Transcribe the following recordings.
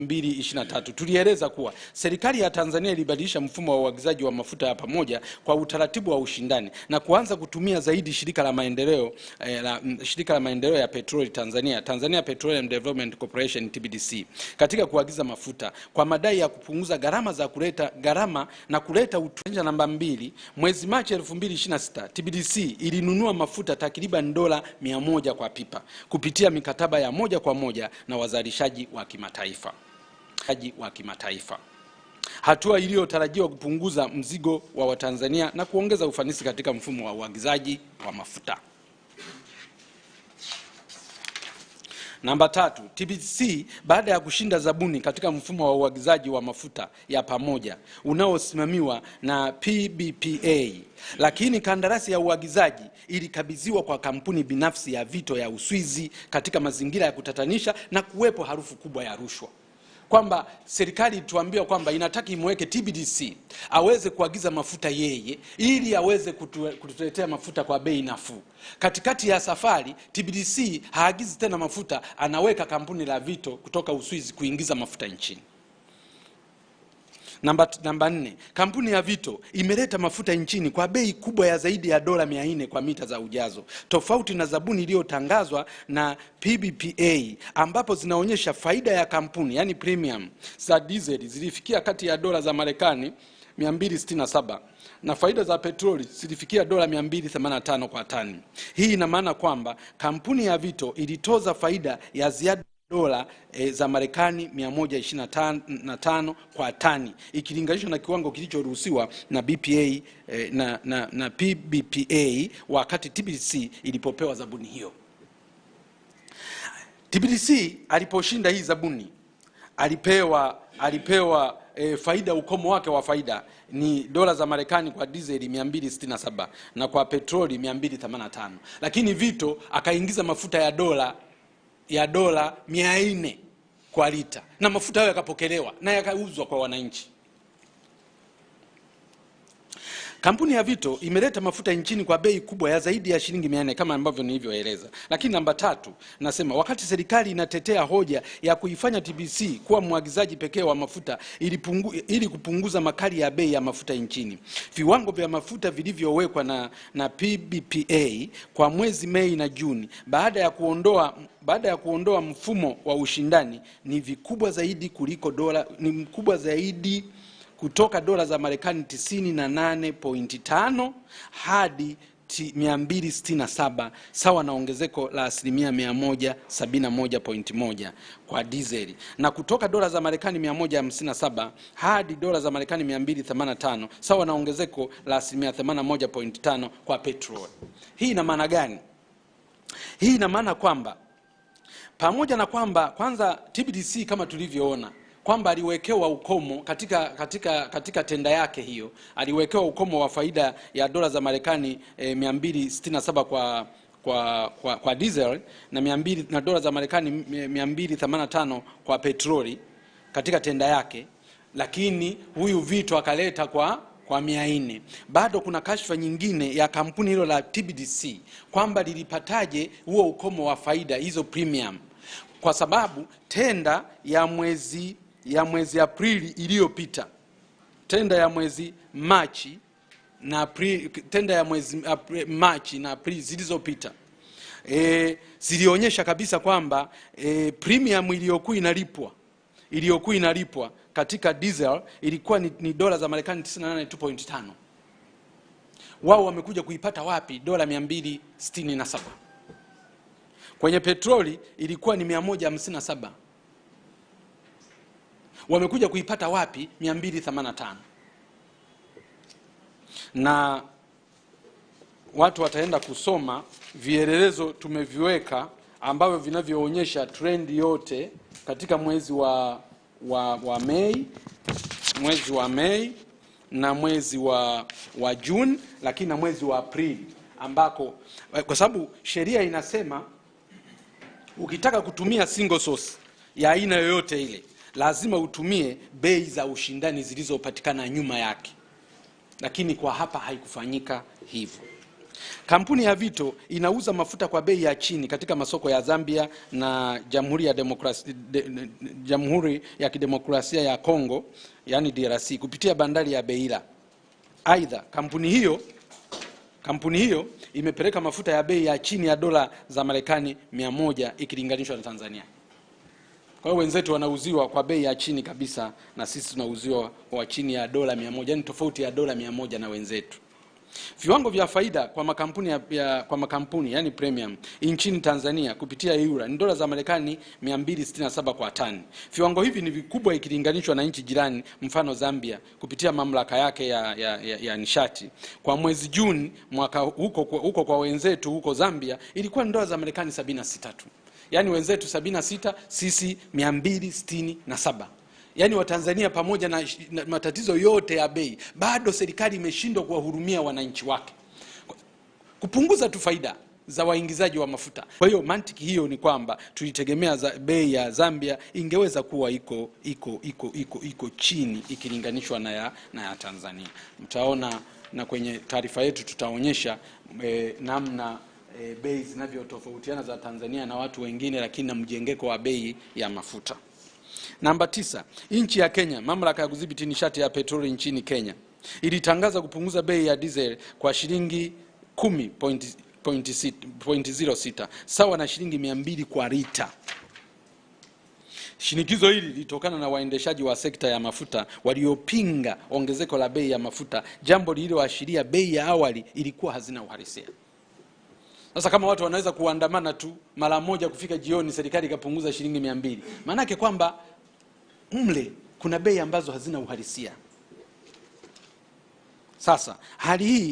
2023 tulieleza kuwa serikali ya Tanzania ilibadilisha mfumo wa uagizaji wa mafuta ya pamoja kwa utaratibu wa ushindani na kuanza kutumia zaidi shirika la maendeleo ya petroli Tanzania Petroleum Development Corporation TPDC katika kuagiza mafuta kwa madai ya kupunguza gharama na kuleta utuanja. Namba 2, mwezi Machi 2026 TPDC ilinunua mafuta takriban dola 100 kwa pipa kupitia mikataba ya moja kwa moja na wazalishaji wa kimataifa. Hatua iliyotarajiwa kupunguza mzigo wa Watanzania na kuongeza ufanisi katika mfumo wa uagizaji wa mafuta. Namba 3, TPDC baada ya kushinda zabuni katika mfumo wa uagizaji wa mafuta ya pamoja unaosimamiwa na PBPA, lakini kandarasi ya uagizaji ilikabidhiwa kwa kampuni binafsi ya Vito ya Uswizi katika mazingira ya kutatanisha na kuwepo harufu kubwa ya rushwa. Kwamba serikali tuambia kwamba inataka imweke TPDC aweze kuagiza mafuta yeye ili aweze kutuletea mafuta kwa bei nafuu. Katikati ya safari TPDC haagizi tena mafuta, anaweka kampuni la Vito kutoka Uswizi kuingiza mafuta nchini. Namba 4, kampuni ya Vito imeleta mafuta nchini kwa bei kubwa ya zaidi ya dola 400 kwa mita za ujazo, tofauti na zabuni iliyotangazwa na PBPA ambapo zinaonyesha faida ya kampuni, yani premium za diesel zilifikia kati ya dola za Marekani 267 na faida za petroli zilifikia dola 285 kwa tani. Hii ina maana kwamba kampuni ya Vito ilitoza faida ya ziada dola za Marekani 125 kwa tani ikilinganishwa na kiwango kilichoruhusiwa na BPA na PBPA wakati TPDC ilipopewa zabuni hiyo. TPDC aliposhinda hii zabuni alipewa faida, ukomo wake wa faida ni dola za Marekani kwa diesel 267 na kwa petroli 285, lakini Vito akaingiza mafuta ya dola 400 kwa lita na mafuta hayo yakapokelewa na yakauzwa kwa wananchi. Kampuni ya Vito imeleta mafuta nchini kwa bei kubwa ya zaidi ya shilingi 400 kama ambavyo nilivyoeleza. Lakini namba 3 nasema wakati serikali inatetea hoja ya kuifanya TPDC kuwa mwagizaji pekee wa mafuta ili kupunguza makali ya bei ya mafuta nchini, viwango vya mafuta vilivyowekwa na PBPA kwa mwezi Mei na Juni baada ya kuondoa mfumo wa ushindani ni vikubwa zaidi kutoka dola za Marekani 98.5 hadi 267, sawa na ongezeko la 171.1 kwa dizeli, na kutoka dola za Marekani 157 hadi dola za Marekani 285, sawa na ongezeko la 81.5 kwa petrol. Hii ina maana gani? Hii ina maana kwamba pamoja na kwamba kwanza TPDC kama tulivyoona kwamba aliwekewa ukomo katika tenda yake hiyo, aliwekewa ukomo wa faida ya dola za Marekani 267 kwa diesel na dola za Marekani 285 kwa petroli katika tenda yake, lakini huyu Vito akaleta kwa 400. Bado kuna kashfa nyingine ya kampuni hilo la TPDC kwamba lilipataje huo ukomo wa faida hizo premium, kwa sababu tenda ya mwezi Aprili iliyopita, tenda ya mwezi Machi na Aprili zilizopita zilionyesha kabisa kwamba premium iliyokuwa inalipwa katika diesel ilikuwa ni dola za Marekani 98.5. Wao wamekuja kuipata wapi? Dola 267. Kwenye petroli ilikuwa ni 157. Wamekuja kuipata wapi? 285. Na watu wataenda kusoma vielelezo tumeviweka ambavyo vinavyoonyesha trend yote katika mwezi wa Mei na mwezi wa June, lakini na mwezi wa Aprili, ambako kwa sababu sheria inasema ukitaka kutumia single source ya aina yoyote ile lazima utumie bei za ushindani zilizopatikana nyuma yake, lakini kwa hapa haikufanyika hivyo. Kampuni ya Vito inauza mafuta kwa bei ya chini katika masoko ya Zambia na Jamhuri ya Kidemokrasia ya Kongo, yani DRC, kupitia bandari ya Beira. Aidha, kampuni hiyo imepeleka mafuta ya bei ya chini ya dola za Marekani 100 ikilinganishwa na Tanzania. Kwa hiyo wenzetu wanauziwa kwa bei ya chini kabisa na sisi tunauziwa kwa chini ya dola 100, yani tofauti ya dola 100 na wenzetu. Viwango vya faida kwa makampuni yani premium nchini Tanzania kupitia EURA ni dola za Marekani 267 kwa tani. Viwango hivi ni vikubwa ikilinganishwa na nchi jirani, mfano Zambia kupitia mamlaka yake ya nishati. Kwa mwezi Juni mwaka huko kwa wenzetu huko Zambia ilikuwa ni dola za Marekani 76 tu. Yani wenzetu 76, sisi 267. Yani Watanzania pamoja na matatizo yote ya bei, bado serikali imeshindwa kuwahurumia wananchi wake, kupunguza tu faida za waingizaji wa mafuta. Kwa hiyo mantiki hiyo ni kwamba tulitegemea bei ya Zambia ingeweza kuwa iko chini ikilinganishwa na ya Tanzania. Mtaona na kwenye taarifa yetu tutaonyesha namna bei zinavyotofautiana za Tanzania na watu wengine, lakini na mjengeko wa bei ya mafuta. Namba 9, nchi ya Kenya, mamlaka ya kudhibiti nishati ya petroli nchini Kenya ilitangaza kupunguza bei ya diesel kwa shilingi 10.06 sawa na shilingi 200 kwa lita. Shinikizo hili lilitokana na waendeshaji wa sekta ya mafuta waliopinga ongezeko la bei ya mafuta, jambo lililoashiria bei ya awali ilikuwa hazina uhalisia. Sasa kama watu wanaweza kuandamana tu mara moja kufika jioni serikali ikapunguza shilingi 200, maana yake kwamba mle kuna bei ambazo hazina uhalisia. Sasa hali hii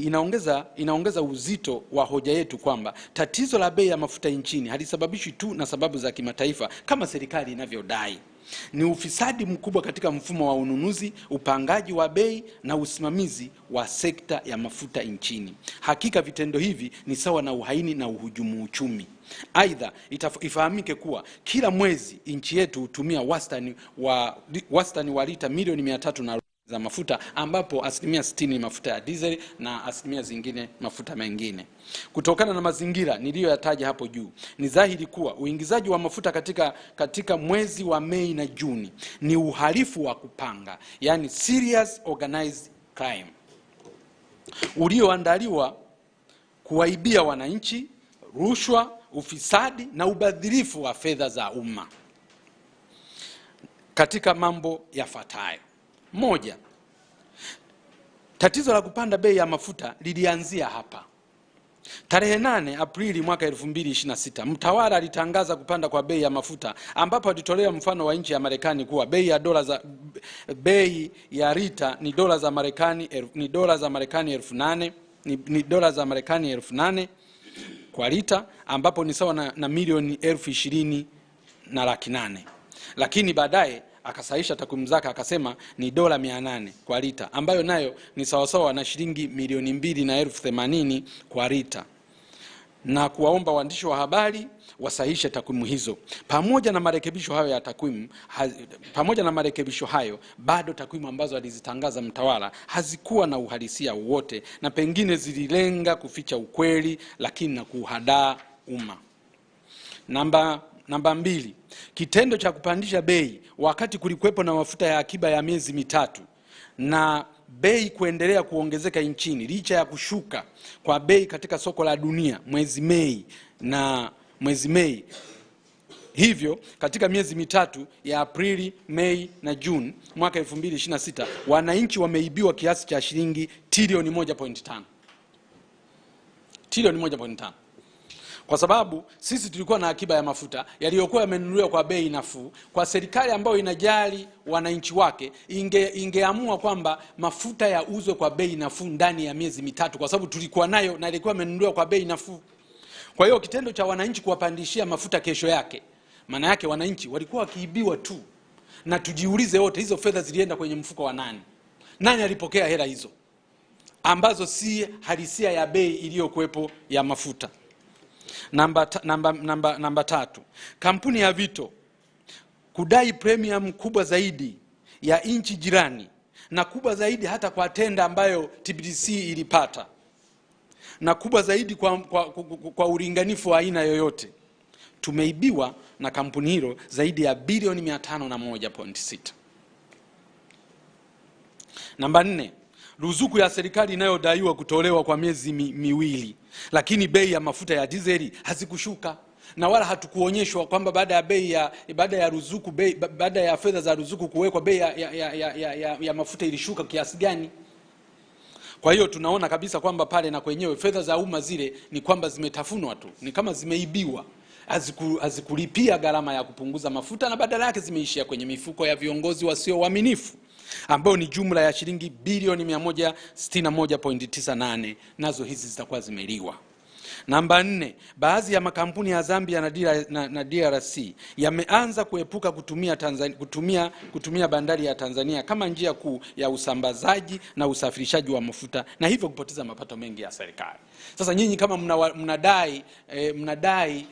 inaongeza uzito wa hoja yetu kwamba tatizo la bei ya mafuta nchini halisababishwi tu na sababu za kimataifa kama serikali inavyodai. Ni ufisadi mkubwa katika mfumo wa ununuzi, upangaji wa bei na usimamizi wa sekta ya mafuta nchini. Hakika vitendo hivi ni sawa na uhaini na uhujumu uchumi. Aidha, ifahamike kuwa kila mwezi nchi yetu hutumia wastani wa lita milioni 300 za mafuta, ambapo 60% mafuta ya diesel na asilimia zingine mafuta mengine. Kutokana na mazingira niliyoyataja hapo juu, ni dhahiri kuwa uingizaji wa mafuta katika mwezi wa Mei na Juni ni uhalifu wa kupanga, yani serious organized crime, ulioandaliwa kuwaibia wananchi, rushwa, ufisadi na ubadhirifu wa fedha za umma. Katika mambo yafuatayo: 1. Tatizo la kupanda bei ya mafuta lilianzia hapa. Tarehe 8 Aprili mwaka 2026, mtawala alitangaza kupanda kwa bei ya mafuta, ambapo alitolea mfano wa nchi ya Marekani kuwa bei ya lita ni dola za Marekani 8,000 kwa lita, ambapo ni sawa na milioni 20,800,000. Lakini baadaye akasahisha takwimu zake akasema ni dola 800 kwa lita, ambayo nayo ni sawasawa na shilingi milioni 2,80,000 kwa lita, na kuwaomba waandishi wa habari wasahishe takwimu hizo. Pamoja na marekebisho hayo, bado takwimu ambazo alizitangaza mtawala hazikuwa na uhalisia wowote, na pengine zililenga kuficha ukweli lakini na kuhadaa umma. Namba 2, kitendo cha kupandisha bei wakati kulikuwepo na mafuta ya akiba ya miezi mitatu na bei kuendelea kuongezeka nchini licha ya kushuka kwa bei katika soko la dunia mwezi Mei. Hivyo katika miezi mitatu ya Aprili, Mei na Juni mwaka 2026, wananchi wameibiwa kiasi cha shilingi trilioni 1.5. Trilioni 1.5. Kwa sababu sisi tulikuwa na akiba ya mafuta yaliyokuwa yamenunuliwa kwa bei nafuu. Kwa serikali ambayo inajali wananchi wake, ingeamua kwamba mafuta yauzwe kwa bei nafuu ndani ya miezi mitatu, kwa sababu tulikuwa nayo na ilikuwa imenunuliwa kwa bei nafuu. Kwa hiyo kitendo cha wananchi kuwapandishia mafuta kesho yake, maana yake wananchi walikuwa wakiibiwa tu. Na tujiulize wote, hizo fedha zilienda kwenye mfuko wa nani? Nani alipokea hela hizo ambazo si halisia ya bei iliyokuwepo ya mafuta? Namba 3, kampuni ya Vito kudai premium kubwa zaidi ya nchi jirani na kubwa zaidi hata kwa tenda ambayo TBC ilipata. na kubwa zaidi kwa ulinganifu wa aina yoyote, tumeibiwa na kampuni hilo zaidi ya bilioni 501.6. Namba 4, ruzuku ya serikali inayodaiwa kutolewa kwa miezi miwili, lakini bei ya mafuta ya dizeli hazikushuka, na wala hatukuonyeshwa kwamba baada ya ruzuku, baada ya fedha za ruzuku kuwekwa, bei ya mafuta ilishuka kiasi gani. Kwa hiyo tunaona kabisa kwamba pale na kwenyewe fedha za umma zile ni kwamba zimetafunwa tu, ni kama zimeibiwa, hazikulipia gharama ya kupunguza mafuta, na badala yake zimeishia kwenye mifuko ya viongozi wasio waaminifu, ambao ni jumla ya shilingi bilioni 161.98, nazo hizi zitakuwa zimeliwa. Namba 4, baadhi ya makampuni ya Zambia na DRC yameanza kuepuka kutumia bandari ya Tanzania kama njia kuu ya usambazaji na usafirishaji wa mafuta, na hivyo kupoteza mapato mengi ya serikali. Sasa nyinyi kama mnadai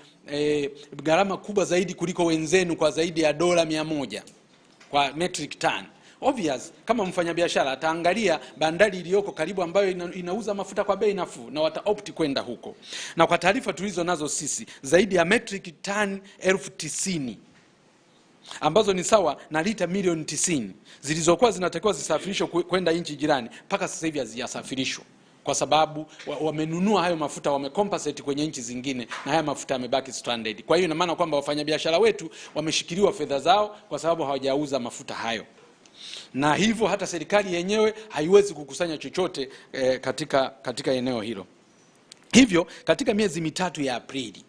gharama kubwa zaidi kuliko wenzenu kwa zaidi ya dola 100 kwa metric ton, obvious kama mfanyabiashara ataangalia bandari iliyoko karibu ambayo inauza mafuta kwa bei nafuu, na wataopti kwenda huko. Na kwa taarifa tulizo nazo sisi, zaidi ya metric ton 90,000 ambazo ni sawa na lita milioni 90 zilizokuwa zinatakiwa zisafirishwe kwenda nchi jirani, mpaka sasa hivi hazijasafirishwa kwa sababu wamenunua hayo mafuta, wamecompensate kwenye nchi zingine, na haya mafuta yamebaki stranded. Kwa hiyo ina maana kwamba wafanyabiashara wetu wameshikiliwa fedha zao kwa sababu hawajauza mafuta hayo, na hivyo hata serikali yenyewe haiwezi kukusanya chochote katika eneo hilo. Hivyo katika miezi mitatu ya Aprili,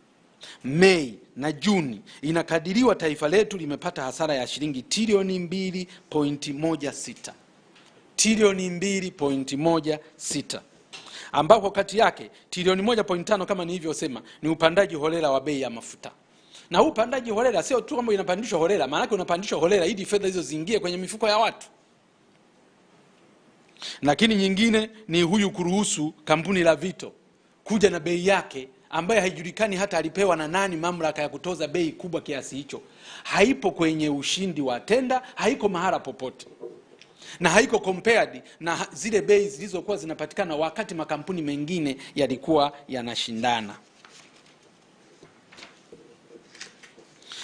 Mei na Juni, inakadiriwa taifa letu limepata hasara ya shilingi trilioni 2.16, trilioni 2.16, ambako kati yake trilioni 1.5 kama nilivyosema ni upandaji holela wa bei ya mafuta. Na huu upandaji holela sio tu kama inapandishwa holela, maana yake unapandishwa holela ili fedha hizo ziingie kwenye mifuko ya watu. Lakini nyingine ni huyu kuruhusu kampuni la Vito kuja na bei yake ambaye haijulikani hata alipewa na nani mamlaka ya kutoza bei kubwa kiasi hicho. Haipo kwenye ushindi wa tenda, haiko mahala popote, na haiko compared na zile bei zilizokuwa zinapatikana wakati makampuni mengine yalikuwa yanashindana.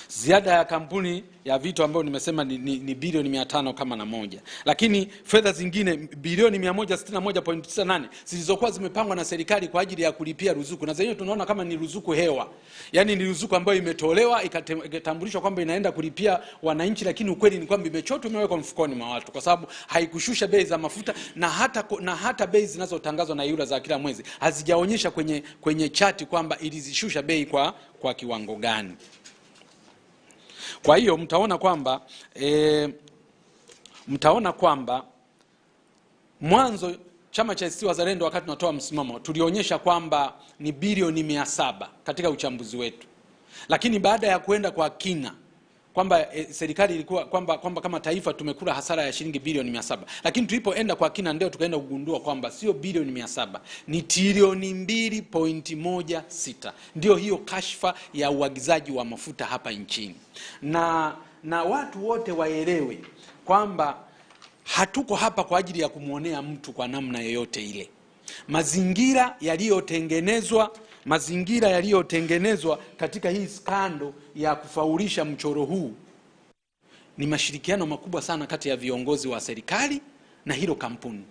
Ziada ya kampuni ya Vito ambayo nimesema ni bilioni 500 kama na moja, lakini fedha zingine bilioni 161.98 zilizokuwa zimepangwa na serikali kwa ajili ya kulipia ruzuku, na zenyewe tunaona kama ni ruzuku hewa. Yani ni ruzuku ambayo imetolewa ikatambulishwa kwamba inaenda kulipia wananchi, lakini ukweli ni kwamba imechotwa, imewekwa mfukoni mwa watu, kwa sababu haikushusha bei za mafuta, na hata bei zinazotangazwa na yura za kila mwezi hazijaonyesha kwenye chati kwamba ilizishusha bei kwa kiwango gani. Kwa hiyo mtaona kwamba mwanzo chama cha ACT Wazalendo wakati tunatoa msimamo tulionyesha kwamba ni bilioni 700 katika uchambuzi wetu, lakini baada ya kwenda kwa kina kwamba serikali ilikuwa kwamba kama taifa tumekula hasara ya shilingi bilioni 700, lakini tulipoenda kwa kina ndio tukaenda kugundua kwamba sio bilioni 700, ni trilioni 2.16. ndio hiyo kashfa ya uagizaji wa mafuta hapa nchini. Na watu wote waelewe kwamba hatuko hapa kwa ajili ya kumuonea mtu kwa namna yoyote ile. Mazingira yaliyotengenezwa katika hii skando ya kufaulisha mchoro huu ni mashirikiano makubwa sana kati ya viongozi wa serikali na hilo kampuni.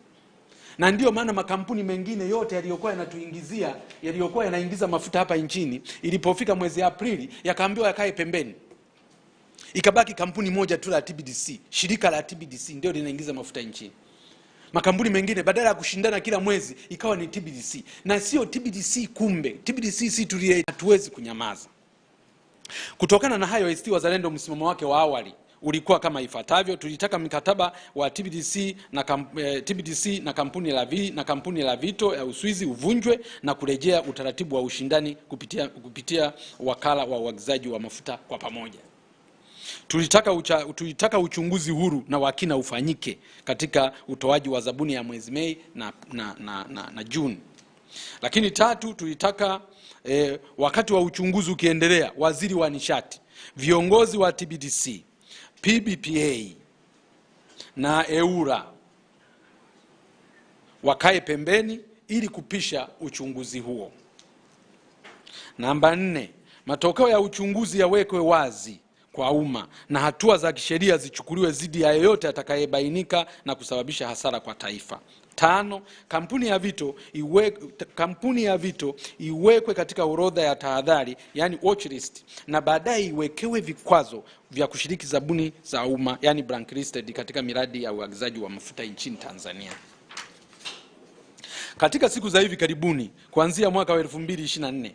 Na ndio maana makampuni mengine yote yaliyokuwa yanaingiza mafuta hapa nchini, ilipofika mwezi Aprili yakaambiwa yakae pembeni. Ikabaki kampuni moja tu la TBDC, shirika la TBDC ndio linaingiza mafuta nchini. Makampuni mengine badala ya kushindana kila mwezi ikawa ni TBDC, na sio TBDC. Kumbe TBDC si tulie, hatuwezi kunyamaza. Kutokana na hayo, ACT Wazalendo msimamo wake wa awali ulikuwa kama ifuatavyo. Tulitaka mkataba wa TBDC na kampuni la Vito ya Uswizi uvunjwe na kurejea utaratibu wa ushindani kupitia wakala wa uagizaji wa mafuta kwa pamoja. Tulitaka uchunguzi huru na wakina ufanyike katika utoaji wa zabuni ya mwezi Mei na Juni. Lakini 3, tulitaka wakati wa uchunguzi ukiendelea, waziri wa nishati, viongozi wa TBDC, PBPA na EURA wakae pembeni ili kupisha uchunguzi huo. Namba 4, matokeo ya uchunguzi yawekwe wazi kwa umma na hatua za kisheria zichukuliwe dhidi ya yeyote atakayebainika na kusababisha hasara kwa taifa. 5, kampuni ya Vito iwekwe katika orodha ya tahadhari, yani watch list, na baadaye iwekewe vikwazo vya kushiriki zabuni za umma, yani blacklisted, katika miradi ya uagizaji wa mafuta nchini Tanzania. Katika siku za hivi karibuni, kuanzia mwaka wa 2024,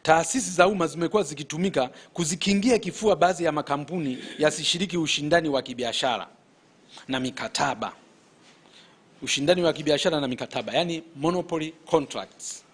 taasisi za umma zimekuwa zikitumika kuzikingia kifua baadhi ya makampuni yasishiriki ushindani wa kibiashara na mikataba. Ushindani wa kibiashara na mikataba, yani monopoly contracts.